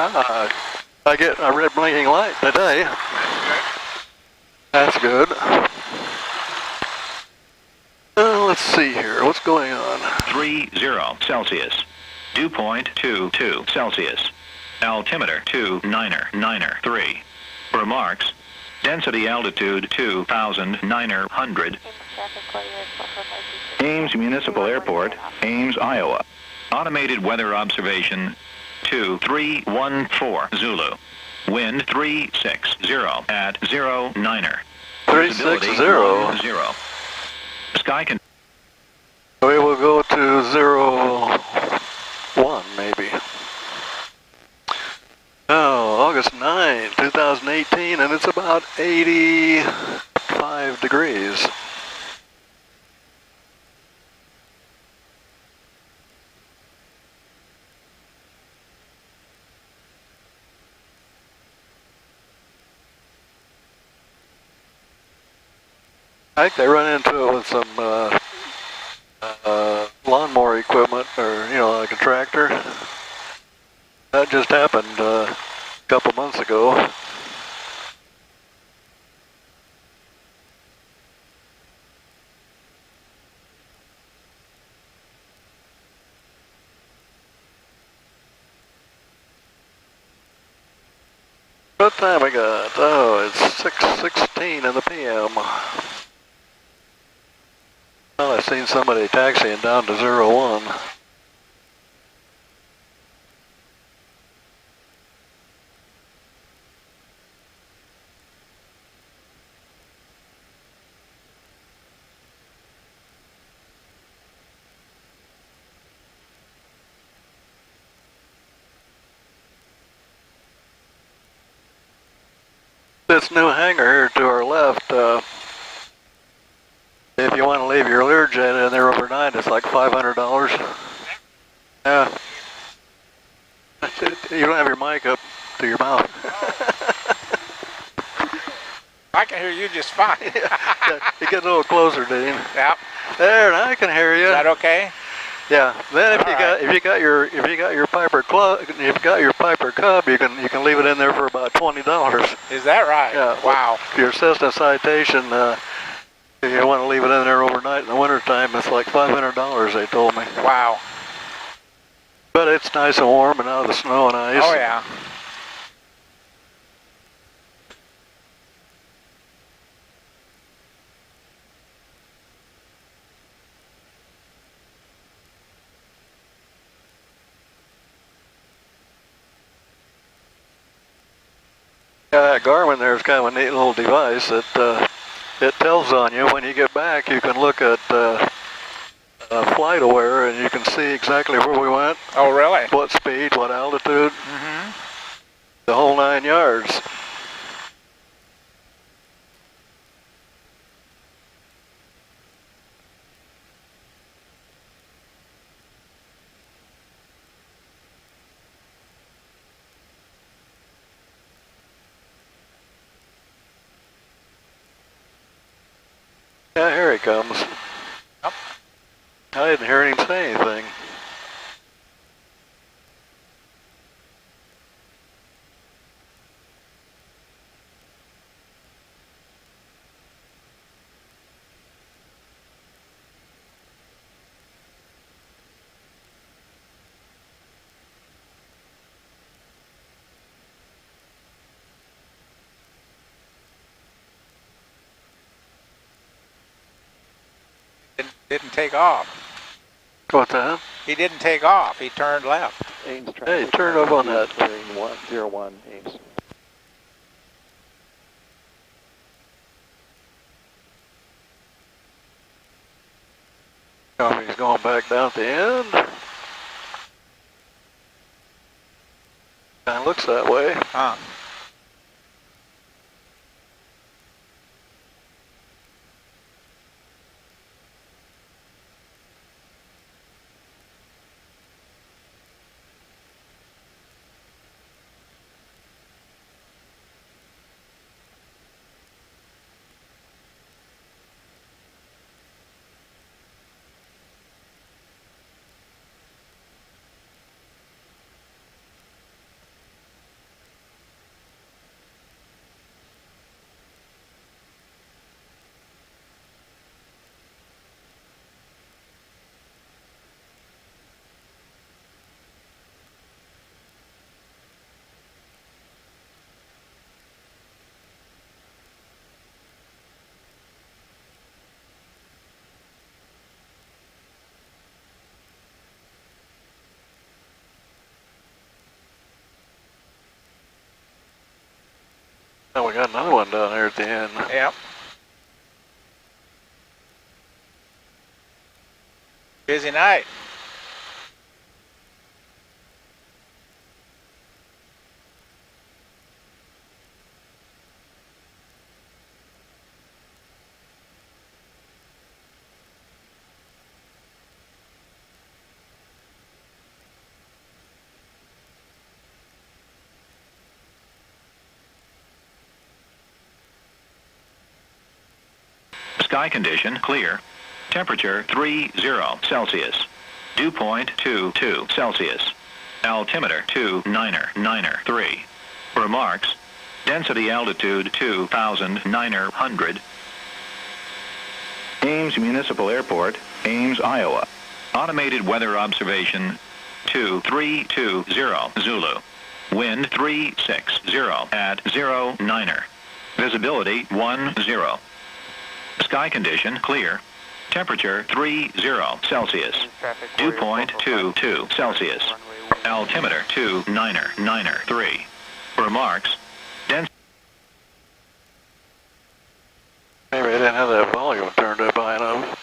I get a red blinking light today. That's good. Let's see here. What's going on? 30 Celsius. Dew point 22 Celsius. Altimeter 299.3. Remarks. Density altitude 2,900. Ames Municipal Airport, Ames, Iowa. Automated weather observation 2314 Zulu. Wind 360 at 09er. 360. 0. Sky can. We will go to 01 maybe. Oh, August 9, 2018, and it's about 85 degrees. I think they run into it with some lawnmower equipment, or like a tractor. That just happened a couple months ago. What time we got? Oh, it's 6:16 in the p.m. Well, I've seen somebody taxiing down to 01. This new hangar here to our left, if you want to leave your Learjet in there overnight, it's like $500. Yeah. You don't have your mic up to your mouth. I can hear you just fine. Yeah, you get a little closer, Dean. Yep. There, now I can hear you. Is that okay? Yeah. Then if you got your Piper Cub, you can leave it in there for about $20. Is that right? Yeah. Wow. Your Cessna Citation, if you want to leave it in there overnight in the wintertime, it's like $500, they told me. Wow. But it's nice and warm and out of the snow and ice. Oh, yeah. Yeah, that Garmin there is kind of a neat little device that it tells on you. When you get back, you can look at Flight Aware, and you can see exactly where we went. Oh, really? What speed, what altitude, the whole 9 yards. Yeah, here he comes. Yep. I didn't hear him say anything. Didn't take off. What's that? He didn't take off. He turned left. Hey, turn up on that. 01 Ames. He's going back down at the end. Kind of looks that way. Huh. Oh, we got another one down there at the end. Yep. Busy night. Sky condition clear. Temperature 30 Celsius. Dew point 22 Celsius. Altimeter 2993. Remarks. Density altitude 2,900. Ames Municipal Airport, Ames, Iowa. Automated weather observation 2320 Zulu. Wind 360 at 09er. Visibility 10. Sky condition clear. Temperature 30 Celsius. Dew point 22 Celsius. Altimeter 2993. Remarks. Maybe I didn't have that volume turned up high enough.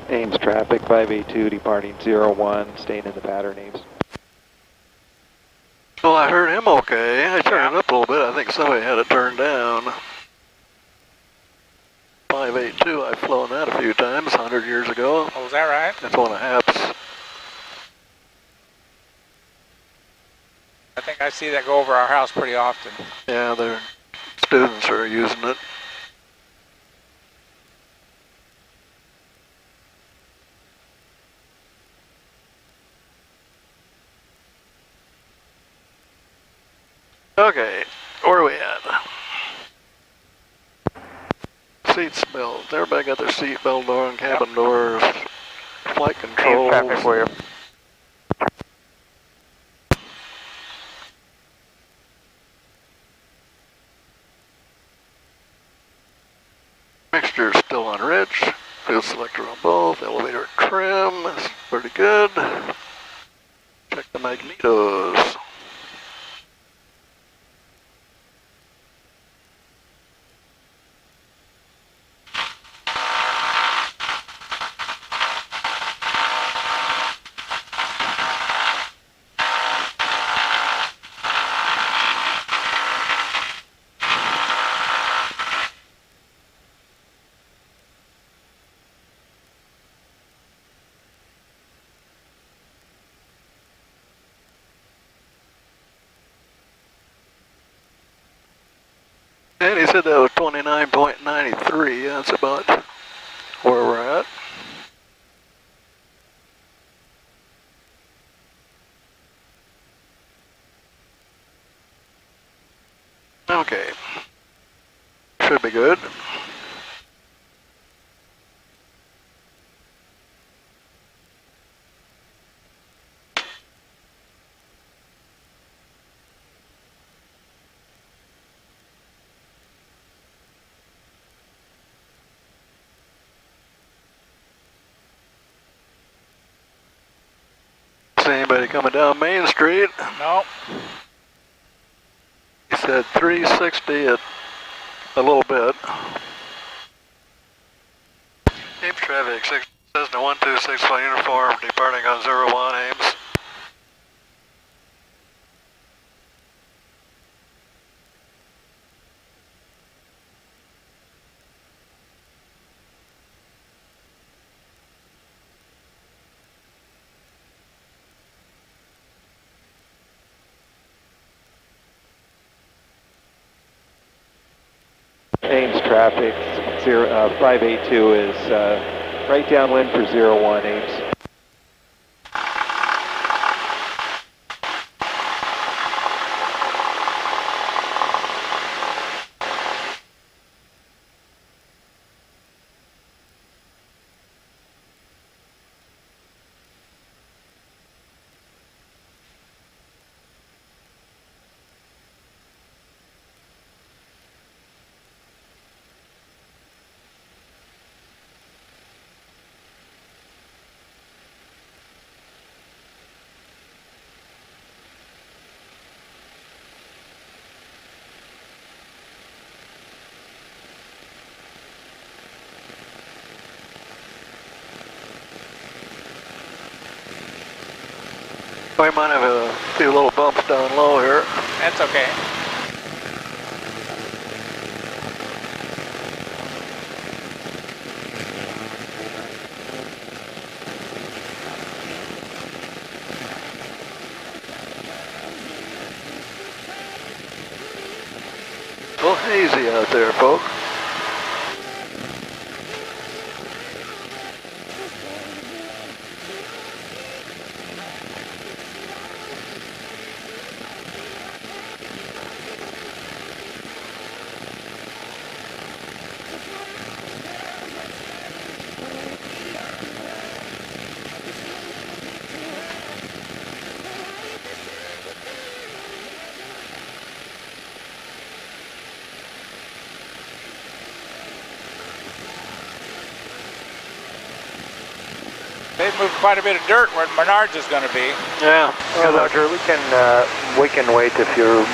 Ames traffic, 582 departing 01, staying in the pattern, Ames. Well, I heard him okay. I turned it up a little bit. I think somebody had it turned down. 582, I've flown that a few times, 100 years ago. Oh, is that right? That's one of Hap's. I think I see that go over our house pretty often. Yeah, their students are using it. Okay, where are we at? Seats belt. Everybody got their seat belt on, cabin doors, flight controls. Traffic for you. Mixture is still unrich. Fuel selector on both. Elevator trim is pretty good. Check the magnetos. And he said that was 29.93. That's about where we're at. Okay. Should be good. coming down Main Street. No. He said 360 at a little bit. Ames traffic, Cessna 1261 uniform, departing on 01 Ames. Ames traffic, 582 is right downwind for 01 Ames. We might have a few little bumps down low here. That's okay. A little hazy out there, folks. They've moved quite a bit of dirt where Menards is going to be. Yeah. Roger, we can wait if you're,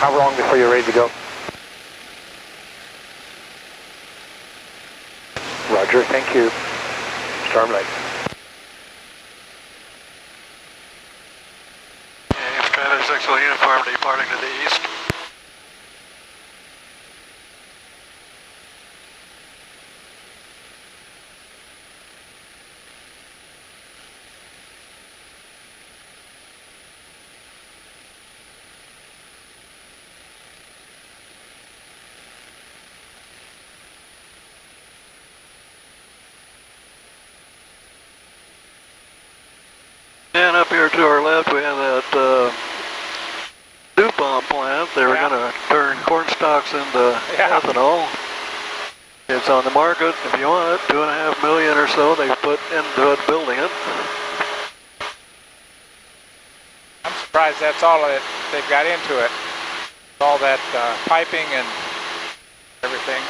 how long before you're ready to go? Roger, thank you. Stormlight. Ames traffic 61 uniform departing to the east. And up here to our left, we have that DuPont plant. They were going to turn corn stalks into ethanol. It's on the market if you want it. $2.5 million or so they put into it, building it. I'm surprised that's all that they've got into it. All that piping and everything.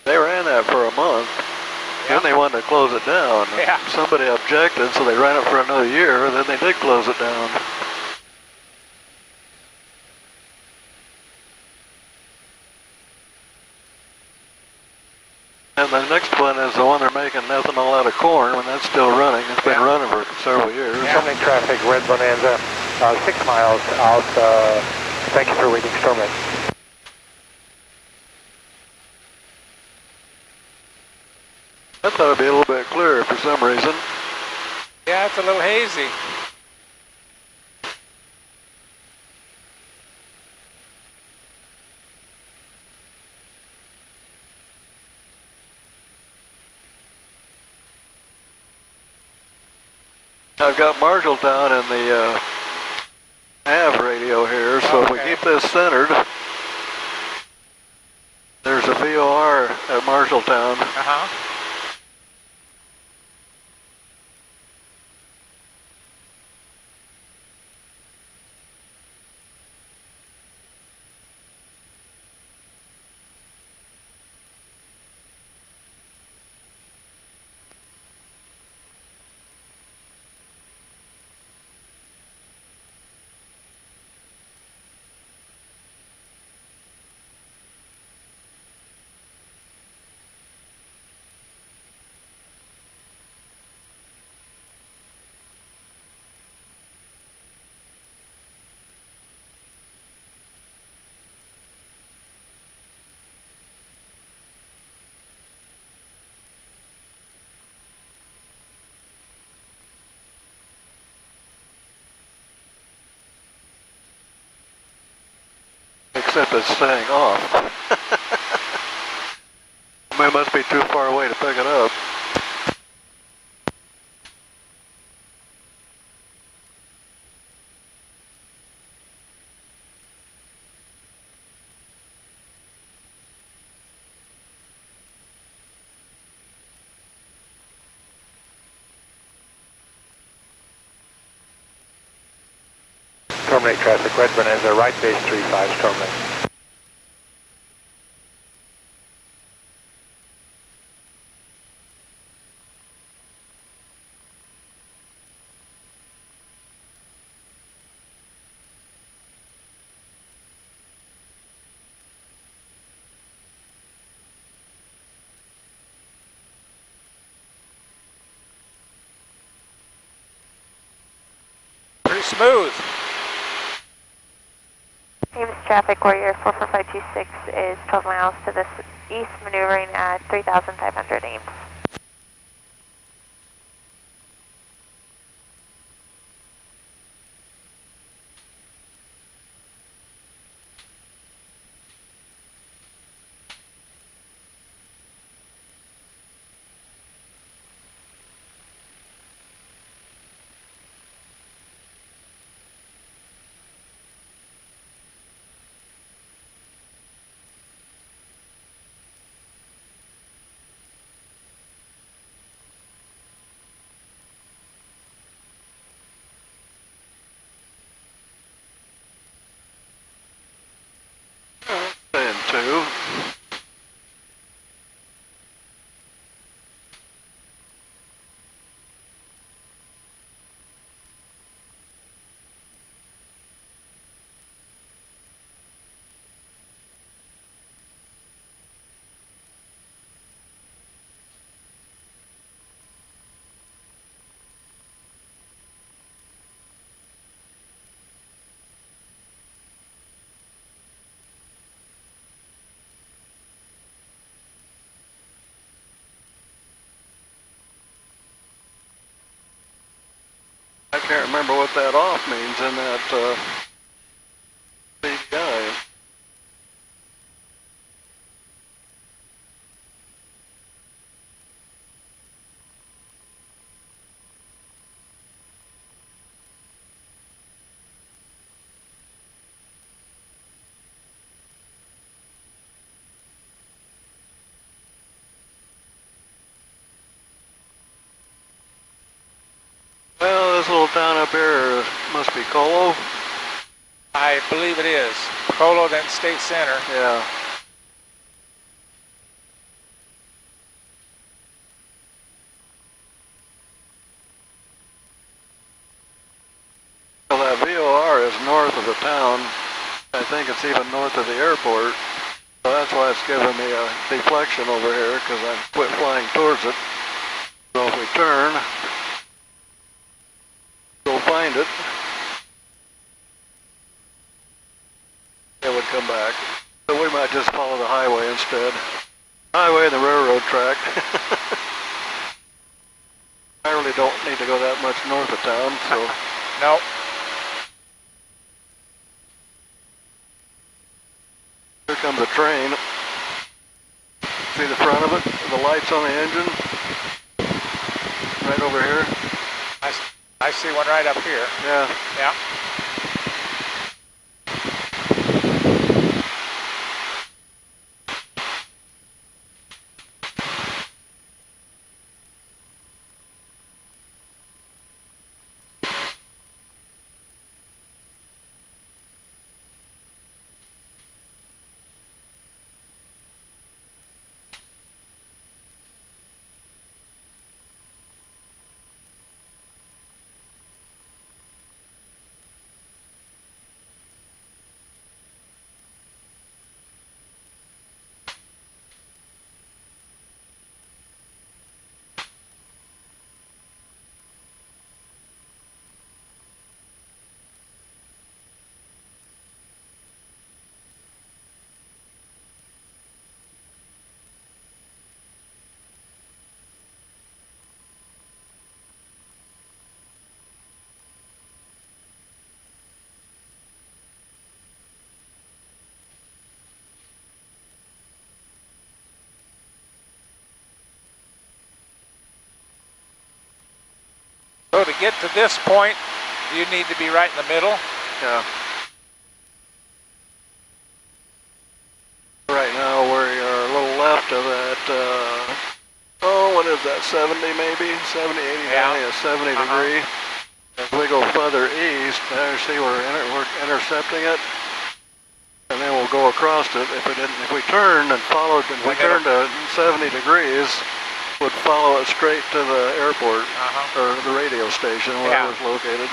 They ran that for a month. Then they wanted to close it down. Yeah. Somebody objected, so they ran it for another year, and then they did close it down. And the next one is the one they're making ethanol out of corn, and that's still running. It's been running for several years. Stormlight traffic, Red Bonanza, 6 miles out. Thank you for waiting, Stormlight. I thought it'd be a little bit clearer for some reason. Yeah, it's a little hazy. I've got Marshalltown in the nav radio here, so if we keep this centered, there's a VOR at Marshalltown. except it's staying off. We must be too far away to pick it up. Terminate traffic, Red Bonanza, right base 35, terminate. Pretty smooth. Ames traffic, Warrior 44526 is 12 miles to the east, maneuvering at 3,500 Ames. And two. I can't remember what that off means in that CDI. Well, this little town up here must be Colo. I believe it is. Colo, then State Center. Yeah. Well, that VOR is north of the town. I think it's even north of the airport. So that's why it's giving me a deflection over here, because I quit flying towards it. So if we turn, we'll find it. It would come back. So we might just follow the highway instead. Highway and the railroad track. I really don't need to go that much north of town, so. No. Here comes a train. See the front of it? The lights on the engine? Right over here? I see one right up here. Yeah. Yeah. So to get to this point, you need to be right in the middle. Yeah. Right now we are a little left of that, what is that, 70 maybe? 70, 80, Yeah. 70 degree. As we go further east, there see we're intercepting it. And then we'll go across it. If we turned and followed, if we turned to 70 degrees, would follow it straight to the airport, or the radio station where it was located.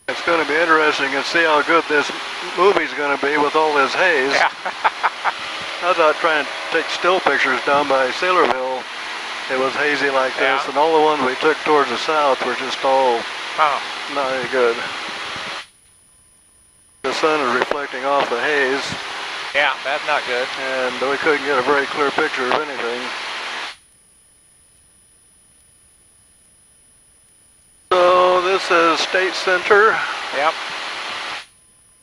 It's going to be interesting to see how good this movie's going to be with all this haze. Yeah. I was out trying to take still pictures down by Sailorville. It was hazy like this, and all the ones we took towards the south were just all not very good. The sun is reflecting off the haze. Yeah, that's not good. And we couldn't get a very clear picture of anything. So this is State Center. Yep.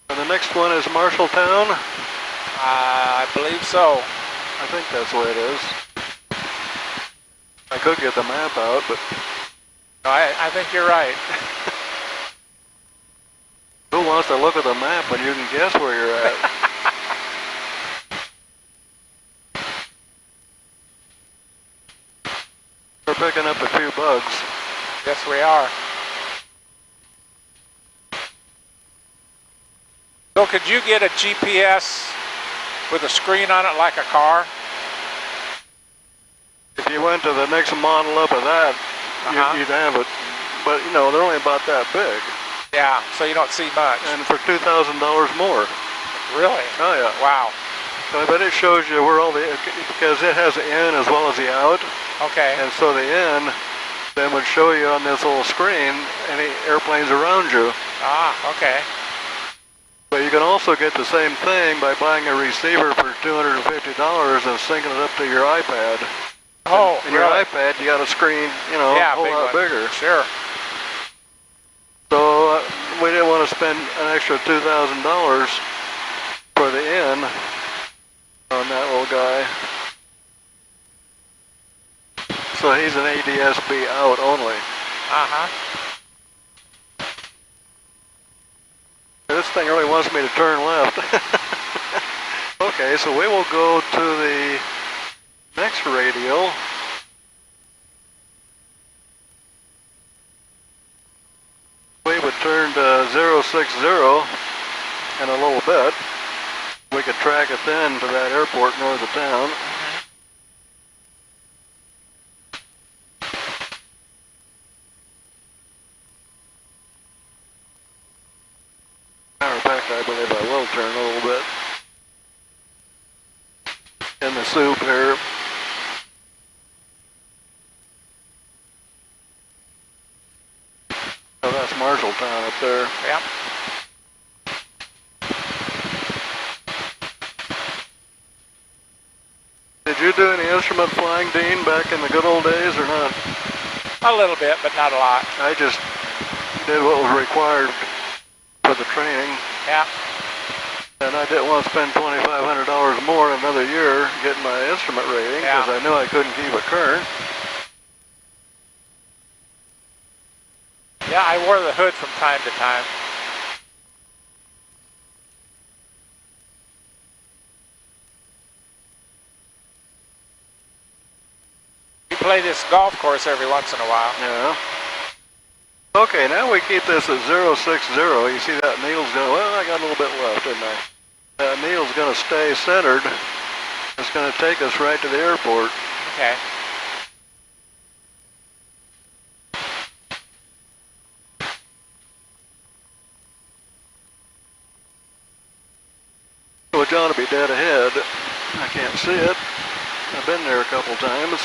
And the next one is Marshalltown. I believe so. I think that's the way it is. I could get the map out, but... I think you're right. Who wants to look at the map when you can guess where you're at? We're picking up a few bugs. Yes, we are. So could you get a GPS with a screen on it like a car? If you went to the next model up of that, you'd have it. But, you know, they're only about that big. Yeah, so you don't see much. And for $2,000 more. Really? Oh, yeah. Wow. But it shows you where all the... Because it has the in as well as the out. Okay. And so the in then would show you on this little screen any airplanes around you. Ah, okay. But you can also get the same thing by buying a receiver for $250 and syncing it up to your iPad. Oh, and your iPad, you got a screen, you know, a whole lot bigger. Sure. So we didn't want to spend an extra $2,000 for the in on that little guy. So he's an ADS-B out only. This thing really wants me to turn left. Okay, so we will go to the next radio. We would turn to 060 in a little bit. We could track it then to that airport north of town. Matter of fact, I believe I will turn a little bit in the soup here. Oh, that's Marshalltown up there. Yep. Did you do any instrument flying, Dean, back in the good old days or not? A little bit, but not a lot. I just did what was required for the training. Yeah. And I didn't want to spend $2,500 more another year getting my instrument rating because I knew I couldn't keep it current. Yeah, I wore the hood from time to time. We play this golf course every once in a while. Yeah. Okay, now we keep this at 060. You see that needle's going, well, I got a little bit left, didn't I? That needle's going to stay centered. It's going to take us right to the airport. Okay. Which ought to be dead ahead. I can't see it. I've been there a couple times.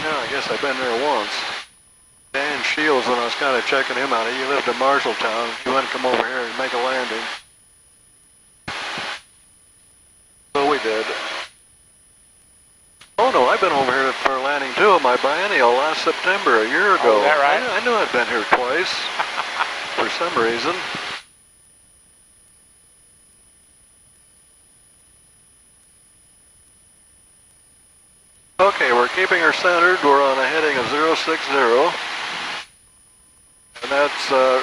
Yeah, I guess I've been there once. Shields when I was kind of checking him out. He lived in Marshalltown. He wanted to come over here and make a landing. So we did. Oh no, I've been over here for a landing too of my biennial last September, a year ago. Oh, is that right? I knew I'd been here twice for some reason. Okay, we're keeping her centered. We're on a heading of 060. And that's the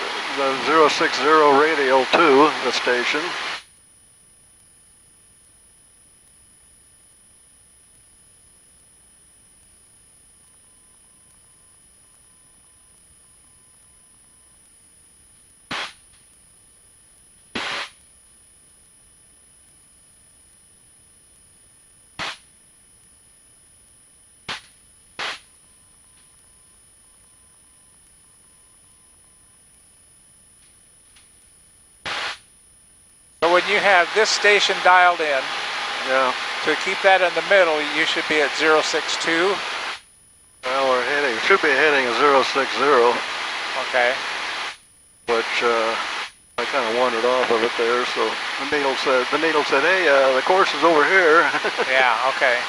060 radial to the station. So when you have this station dialed in, Yeah. to keep that in the middle, you should be at 062. Well, we're heading, should be heading a 060, Okay. which I kind of wandered off of it there. So the needle said, hey, the course is over here. Yeah, okay.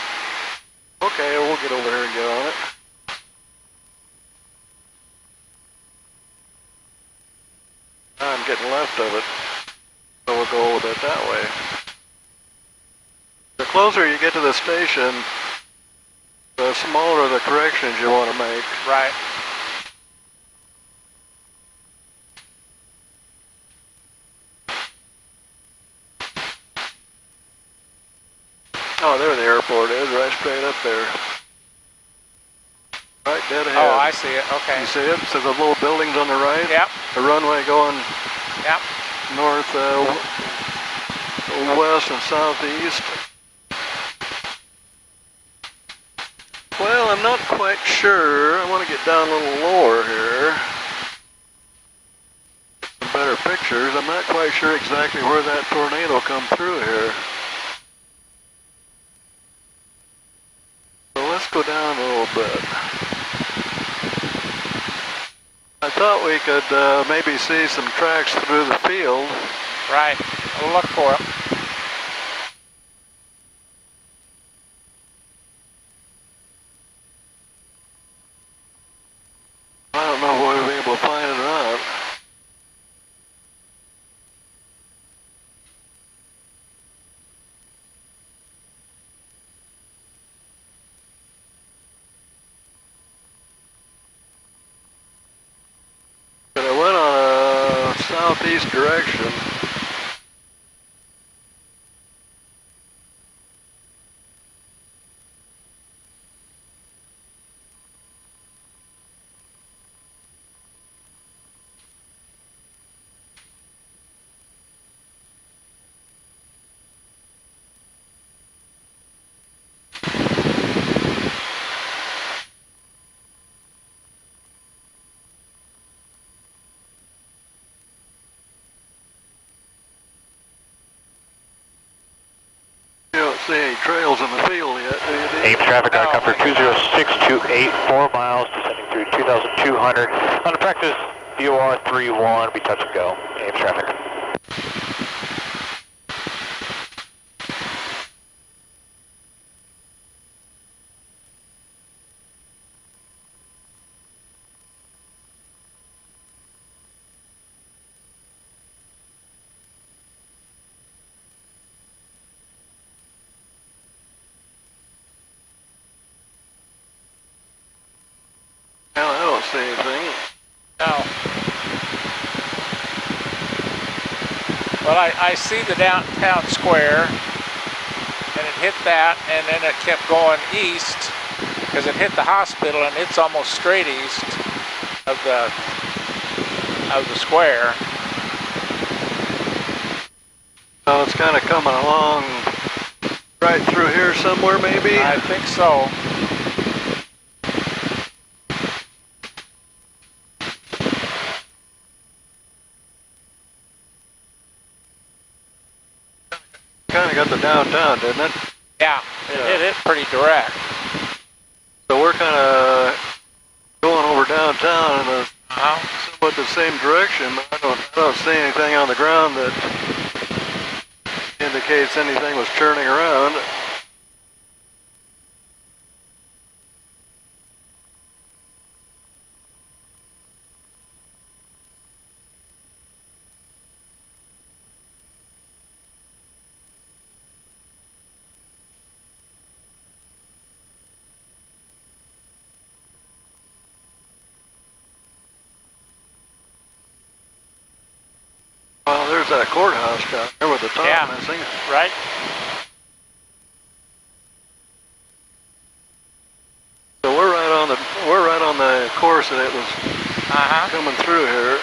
Okay, we'll get over here and get on it. I'm getting left of it, so we'll go with it that way. The closer you get to the station, the smaller the corrections you want to make. Right. Oh, there the airport is, right straight up there. Right dead ahead. Oh, I see it. Okay. You see it? So the little buildings on the right? Yep. The runway going Yep. north, west, and southeast. Well, I'm not quite sure. I want to get down a little lower here. Some better pictures. I'm not quite sure exactly where that tornado come through here. So let's go down a little bit. I thought we could maybe see some tracks through the field. Right. We'll look for it. I don't know if we'll be able to find it or not. But I went on a southeast direction. You don't see any trails in the field yet, do you? Dee? Ames traffic, No. car cover 20628, 4 miles, descending through 2,200. On the practice, DOR 31, we touch and go. Ames traffic. Well, I don't see anything. No. Well, I see the downtown square, and it hit that, and then it kept going east, because it hit the hospital, and it's almost straight east of the square. So it's kind of coming along right through here somewhere, maybe? I think so. Kind of got the downtown, didn't it? Yeah, it Yeah. hit it pretty direct. So we're kind of going over downtown, and the went the same direction, but I don't see anything on the ground that indicates anything was turning around. Well, there's that courthouse down there with the top missing. Right. So we're right on the course that it was coming through here.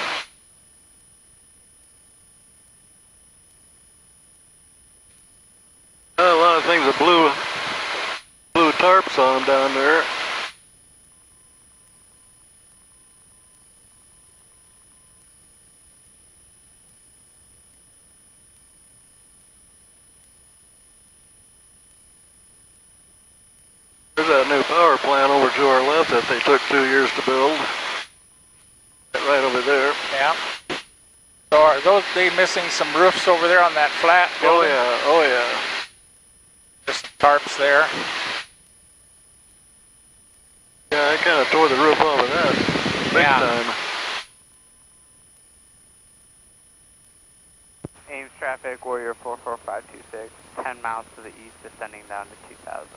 A lot of things with blue tarps on them down there. There's that new power plant over to our left that they took 2 years to build. Right over there. Yeah. So are they missing some roofs over there on that flat building? Oh yeah. There's some tarps there. Yeah, I kind of tore the roof off of that big time. Ames traffic, Warrior 44526, 10 miles to the east, descending down to 2000.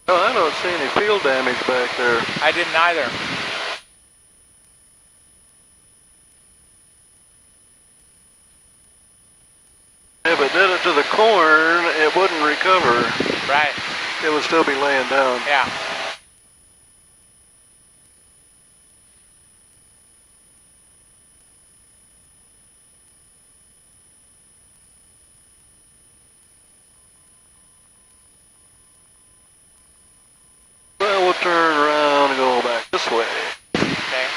Oh, I don't see any field damage back there. I didn't either. If it did it to the corn, it wouldn't recover. Right. It would still be laying down. Yeah. Well, we'll turn around and go back this way. Okay.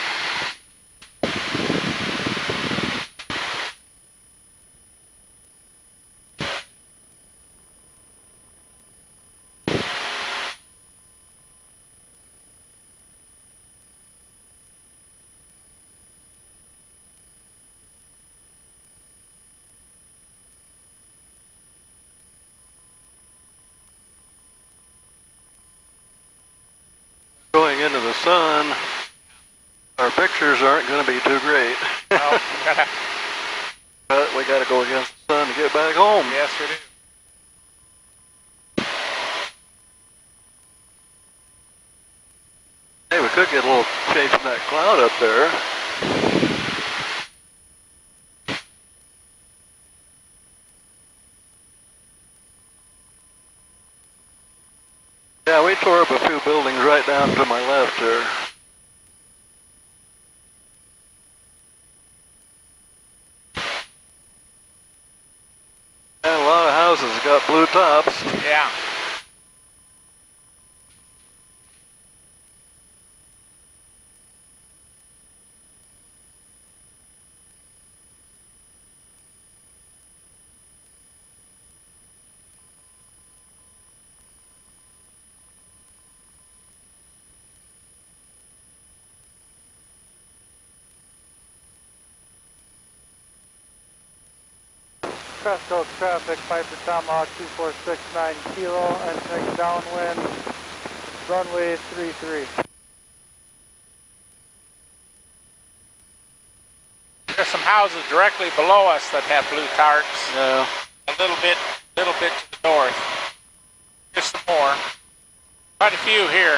Going into the sun, our pictures aren't going to be too great. Oh, But we got to go against the sun to get back home. yes, we do. Hey, we could get a little shade from that cloud up there. Yeah, we tore up a few buildings right down to my left there. And a lot of houses got blue tops. Yeah. Crest Oak traffic, Piper Tomahawk 2469 Kilo, entering downwind, runway 33. There's some houses directly below us that have blue tarps. Yeah. A little bit to the north. Just some more. Quite a few here.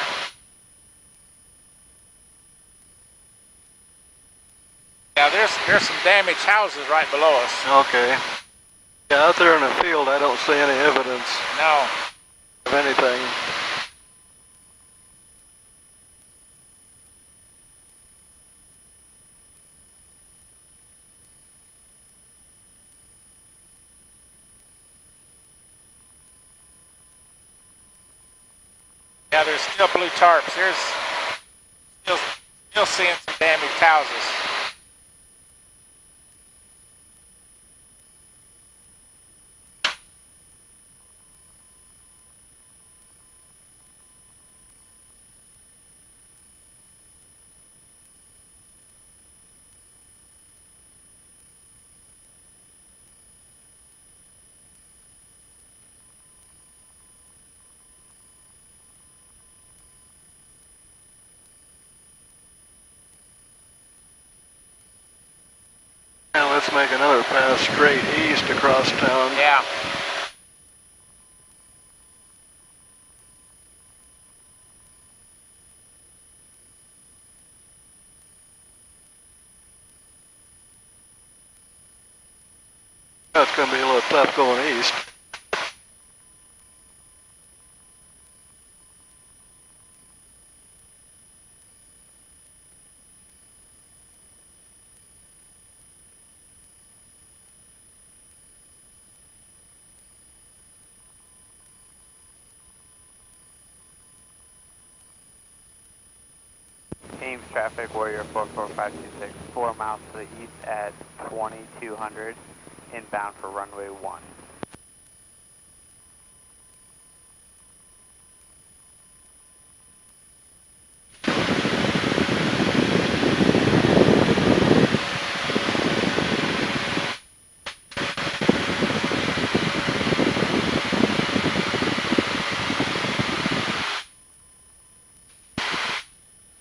Yeah, there's some damaged houses right below us. Okay. Yeah, out there in the field, I don't see any evidence No. of anything. Yeah, there's still blue tarps. There's still seeing some damaged houses. Now let's make another pass straight east across town. Yeah. That's going to be a little tough going east. Ames traffic, Warrior 44526, 4 miles to the east at 2200, inbound for runway 1.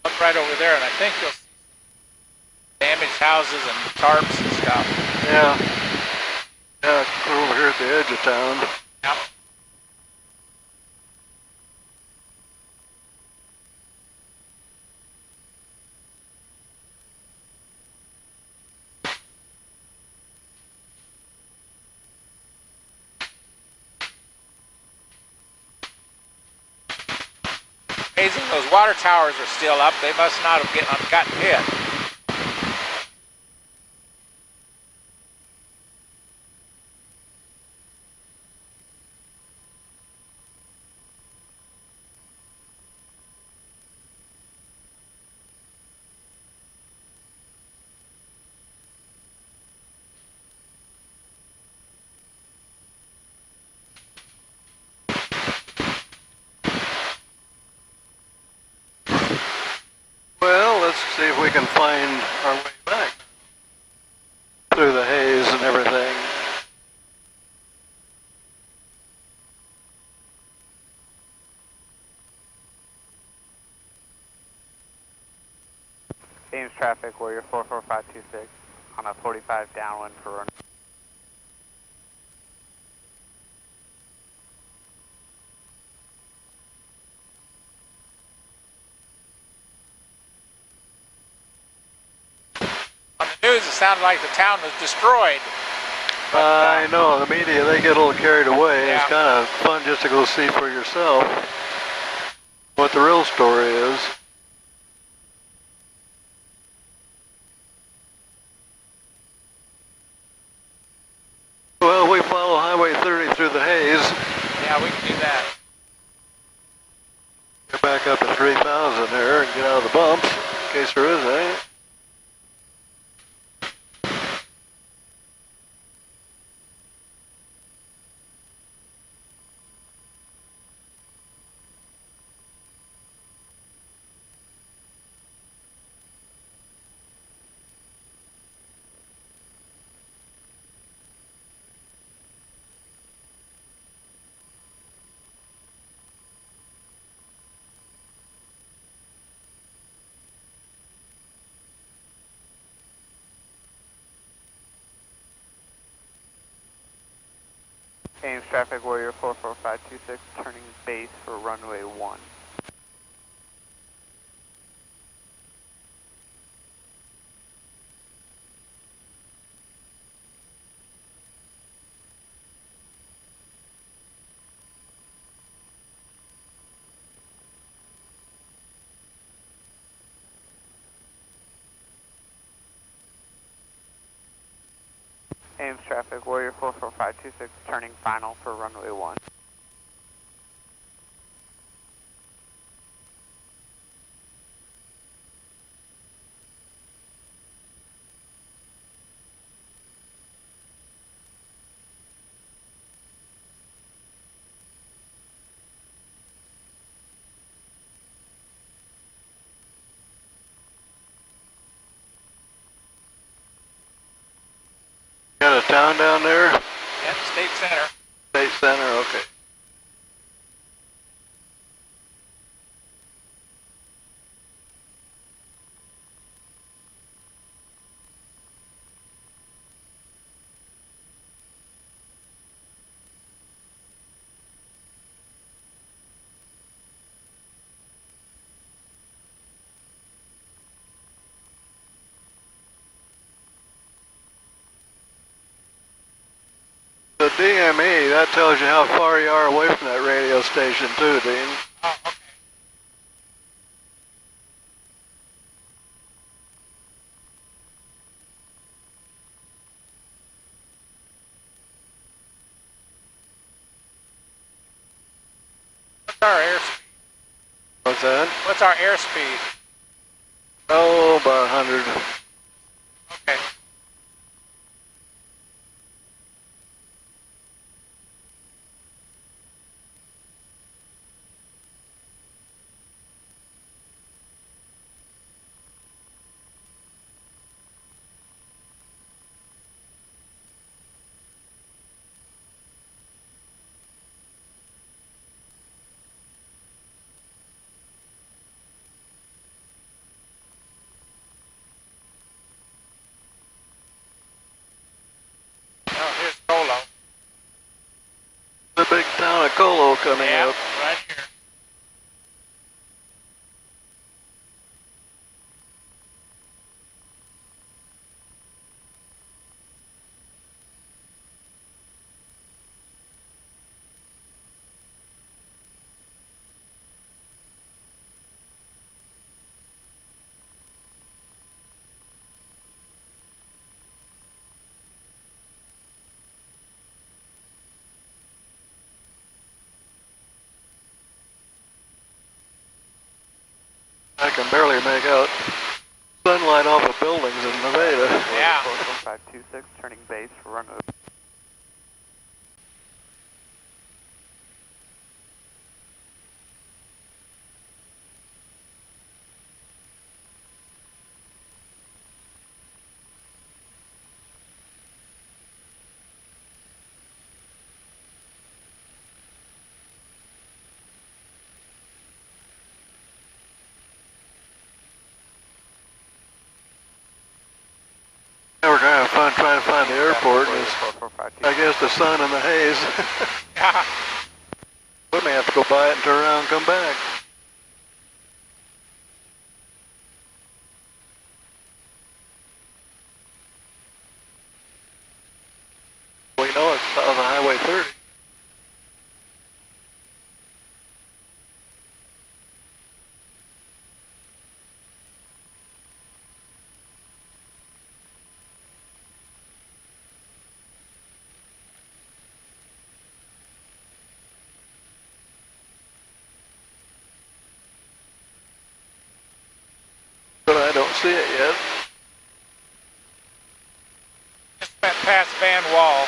Up right over there, and I think you'll see damaged houses and tarps and stuff. Yeah. Yeah, we're over here at the edge of town. Yep. Amazing, those water towers are still up. They must not have gotten hit. Well, let's see if we can find our way back through the haze and everything. Ames traffic, Warrior 44526, on a 45 downwind for runway. On the news, it sounded like the town was destroyed. I know, the media, they get a little carried away. Yeah. It's kind of fun just to go see for yourself what the real story is. Well, we follow Highway 30 through the haze. Yeah, we can do that. Get back up at 3,000 there and get out of the bumps in case there is any. Ames traffic, Warrior 44526, turning base for runway 1. Ames traffic, Warrior 44526, turning final for runway 1. Got a town down there? Yep, State Center. State Center, okay. DME, that tells you how far you are away from that radio station too, Dean. Oh, okay. What's our airspeed? What's that? What's our airspeed? Oh, about 100. Okay. Oh, here's Colo. The big town of Colo coming Yeah, up. right here. I can barely make out sunlight off of buildings in Nevada. Yeah. 44526, turning base for runway. Now we're gonna have fun trying to find the airport. And it's, 44526. I guess the sun and the haze. Yeah. We may have to go by it and turn around and come back. We know it's south of Highway 30. But I don't see it yet. Just went past Van Wall.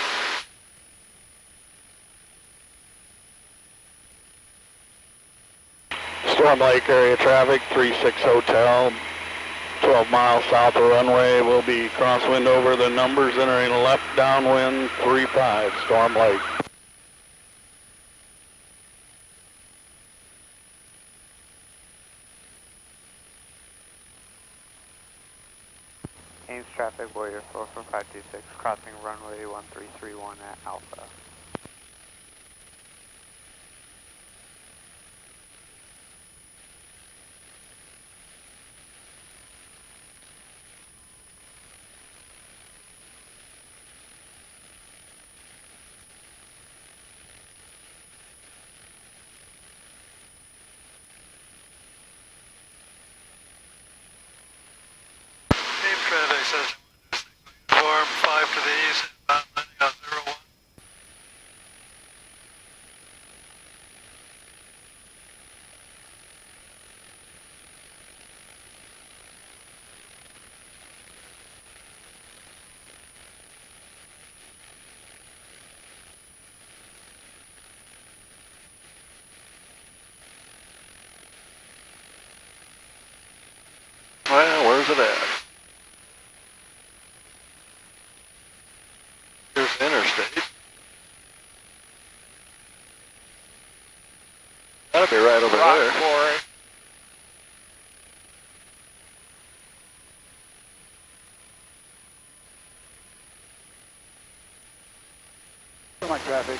Storm Lake area traffic, 36 Hotel, 12 miles south of runway. We'll be crosswind over the numbers, entering left downwind, 35, Storm Lake. Ames traffic, Warrior 44526, crossing runway 1331 at Alpha. Team traffic says uniform 5 to the east, about landing on 01. Well, where's it at? Here's the interstate. Gotta be right over Rock there. quarry. My traffic.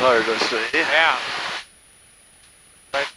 hard to see. Yeah. Right.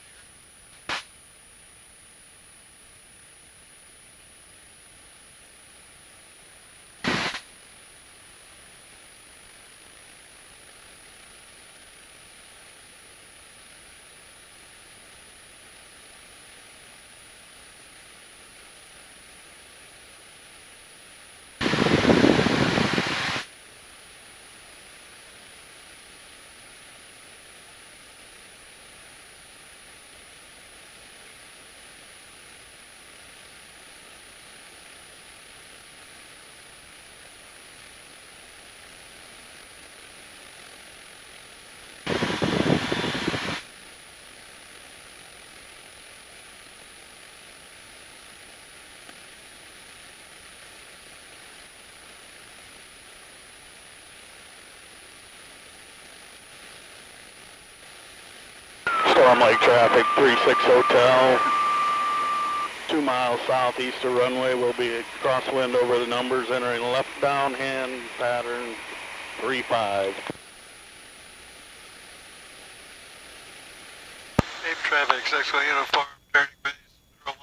Storm Lake traffic, 36 Hotel. 2 miles southeast of runway will be a crosswind over the numbers, entering left downhand pattern 35. Ape traffic, 6-way uniform, turning base, 018.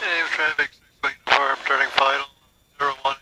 Ape traffic, 6-way uniform, turning final, 018.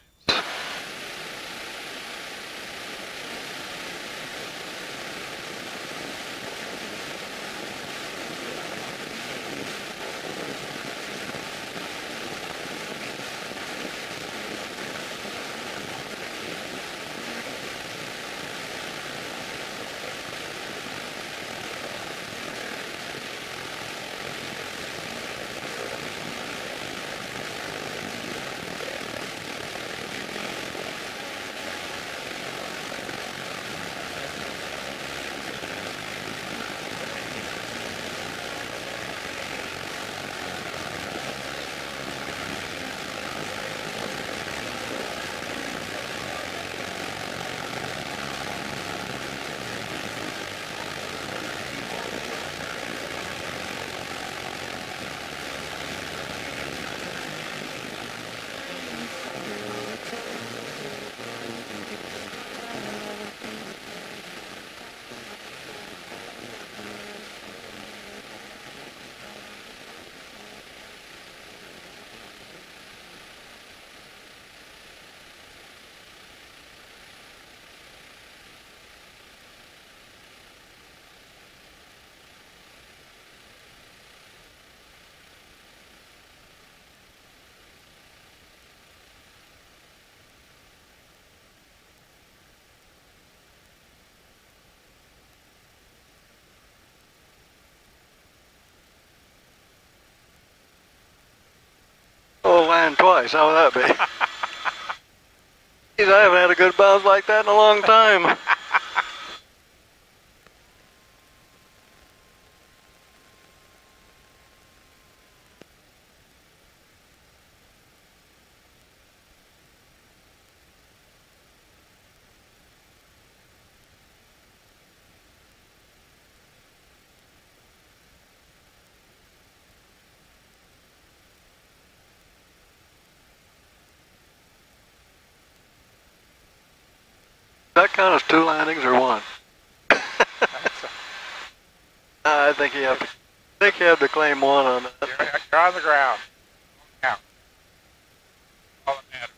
Oh, land twice, how would that be? Geez, I haven't had a good bounce like that in a long time. Does that count as 2 landings or 1? I think you have to claim 1 on that. You're on the ground. Count. All that matters.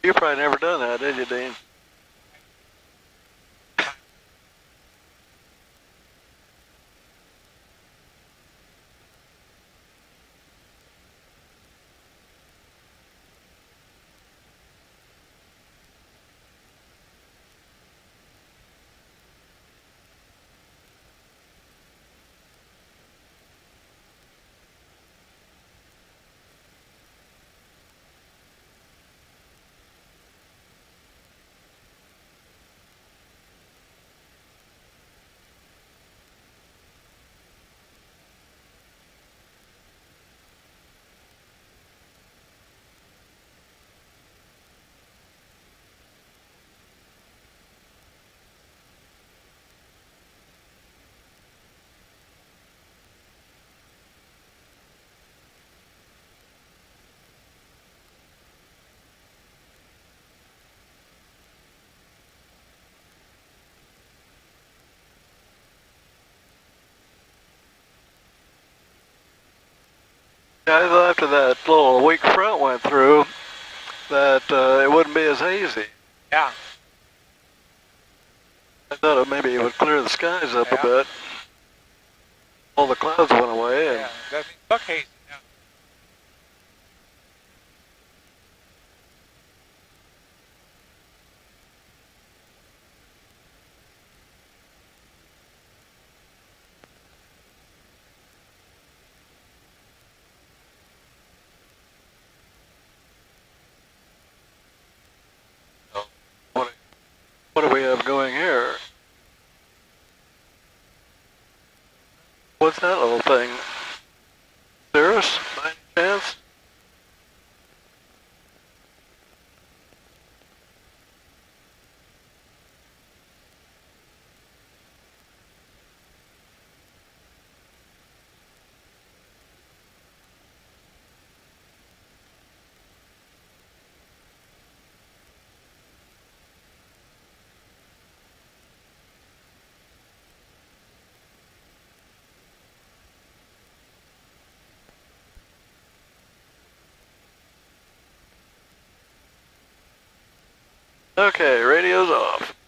You probably never done that, did you, Dean? I thought after that little weak front went through, that it wouldn't be as hazy. Yeah. I thought maybe it would clear the skies up Yeah. a bit. All the clouds went away. And Yeah. Doesn't look hazy now. what do we have going here? What's that little thing? Cirrus, by any chance? Okay, radio's off.